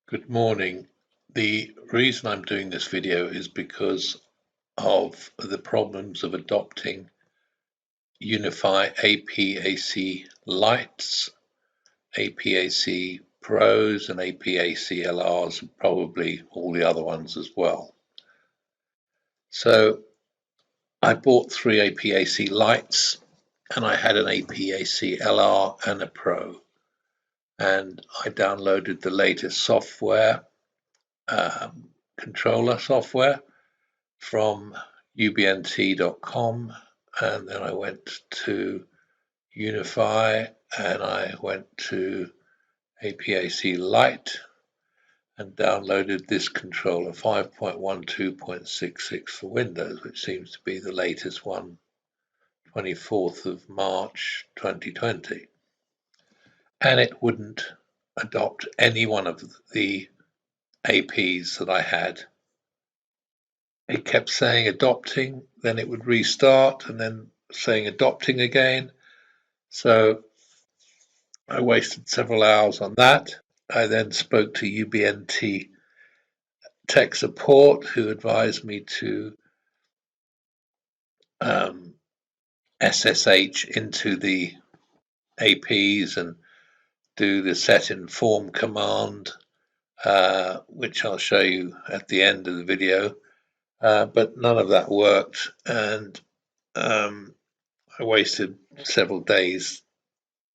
Good morning. The reason I'm doing this video is because of the problems of adopting Unifi AP-AC-Lites, AP-AC Pros and AP-AC-LRs, and probably all the other ones as well. So I bought 3 AP-AC-Lites and I had an AP-AC-LR and a Pro, and I downloaded the latest software, controller software from ubnt.com, and then I went to Unifi and I went to AP-AC-Lite and downloaded this controller 5.12.66 for Windows, which seems to be the latest one, 24th of March 2020. And it wouldn't adopt any one of the APs that I had. It kept saying adopting, then it would restart, and then saying adopting again. So I wasted several hours on that. I then spoke to UBNT tech support, who advised me to SSH into the APs and do the set inform command, which I'll show you at the end of the video. But none of that worked, and I wasted several days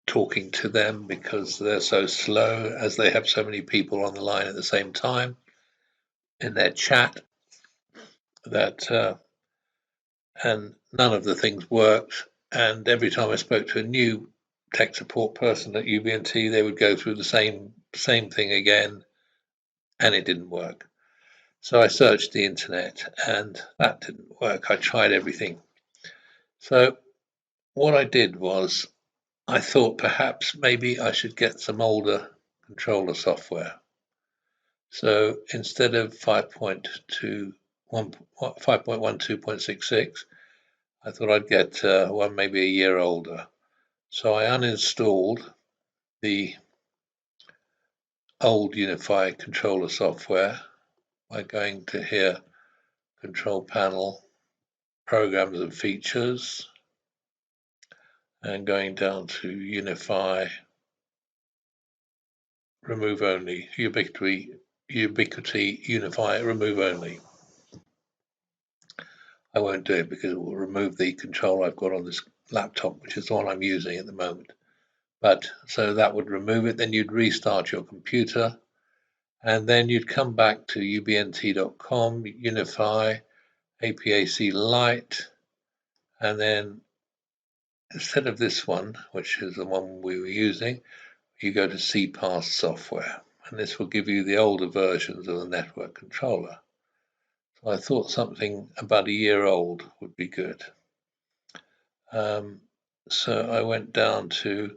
talking to them because they're so slow, as they have so many people on the line at the same time in their chat, that and none of the things worked. And every time I spoke to a new tech support person at UBNT, they would go through the same thing again, and it didn't work. So I searched the internet, and that didn't work. I tried everything. So what I did was, I thought perhaps maybe I should get some older controller software. So instead of 5.12.66, I thought I'd get one maybe a year older. So I uninstalled the old Unifi controller software by going to here, Control Panel, Programs and Features, and going down to Unifi Remove Only, Ubiquity Unifi Remove Only. I won't do it because it will remove the controller I've got on this laptop, which is the one I'm using at the moment. But so that would remove it. Then you'd restart your computer, and then you'd come back to ubnt.com, Unifi, AP-AC-Lite, and then instead of this one, which is the one we were using, you go to CPass software, and this will give you the older versions of the network controller. So I thought something about a year old would be good. So I went down to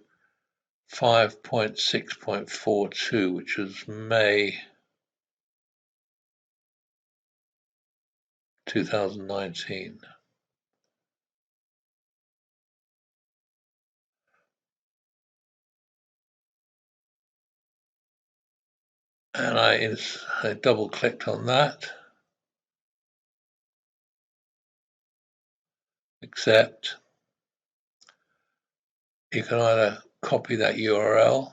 5.6.42, which was May 2019. And I double clicked on that, accept. You can either copy that URL,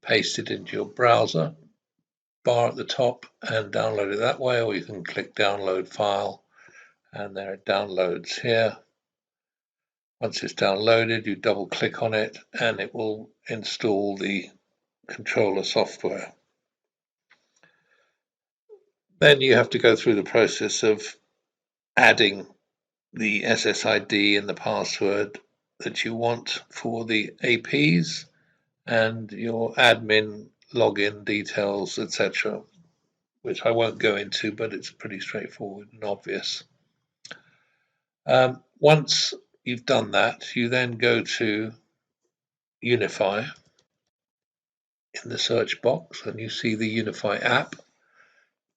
paste it into your browser bar at the top and download it that way, or you can click download file, and there it downloads here. Once it's downloaded, you double click on it and it will install the controller software. Then you have to go through the process of adding the SSID and the password that you want for the APs and your admin login details, etc., which I won't go into, but it's pretty straightforward and obvious. Once you've done that, you then go to Unifi in the search box, and you see the Unifi app.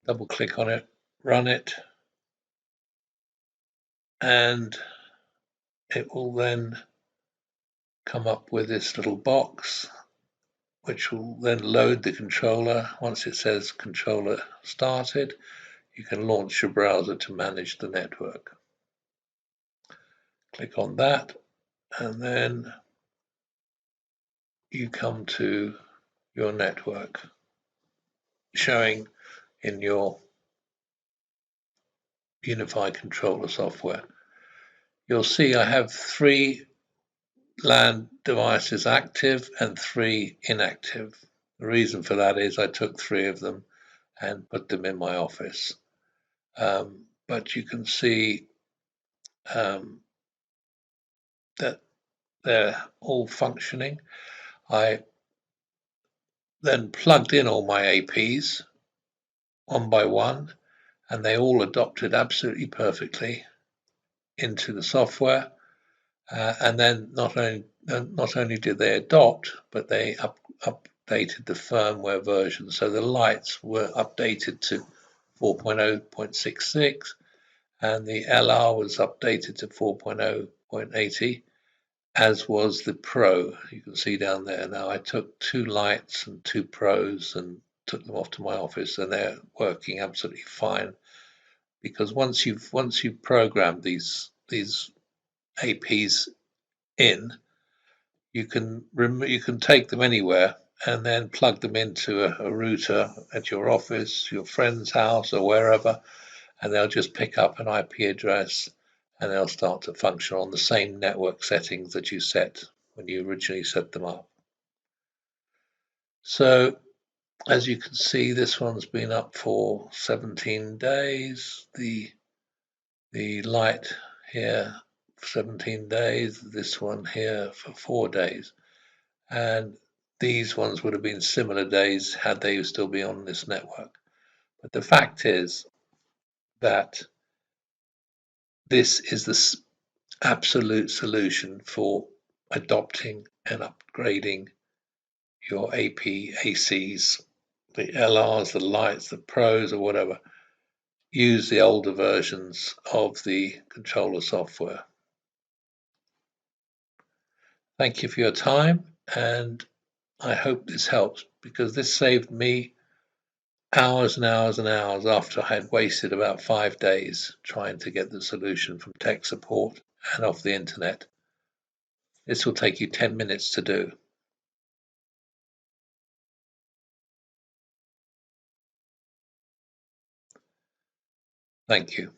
Double click on it, run it, and it will then come up with this little box, which will then load the controller. Once it says controller started, you can launch your browser to manage the network. Click on that, and then you come to your network showing in your Unifi Controller software. You'll see I have 3 LAN devices active and 3 inactive. The reason for that is I took 3 of them and put them in my office. But you can see that they're all functioning. I then plugged in all my APs one by one, and they all adopted absolutely perfectly into the software. And then not only did they adopt, but they updated the firmware version. So the lights were updated to 4.0.66, and the LR was updated to 4.0.80, as was the Pro. You can see down there. Now I took 2 lights and 2 Pros and took them off to my office, and they're working absolutely fine. Because once you've programmed these APs in, you can take them anywhere and then plug them into a router at your office, your friend's house, or wherever, and they'll just pick up an IP address and they'll start to function on the same network settings that you set when you originally set them up. So as you can see, this one's been up for 17 days. The light here for 17 days, this one here for 4 days. And these ones would have been similar days had they still been on this network. But the fact is that this is the absolute solution for adopting and upgrading your AP-ACs, the LRs, the lights, the Pros, or whatever. Use the older versions of the controller software. Thank you for your time, and I hope this helps, because this saved me hours and hours and hours after I had wasted about 5 days trying to get the solution from tech support and off the internet. This will take you 10 minutes to do. Thank you.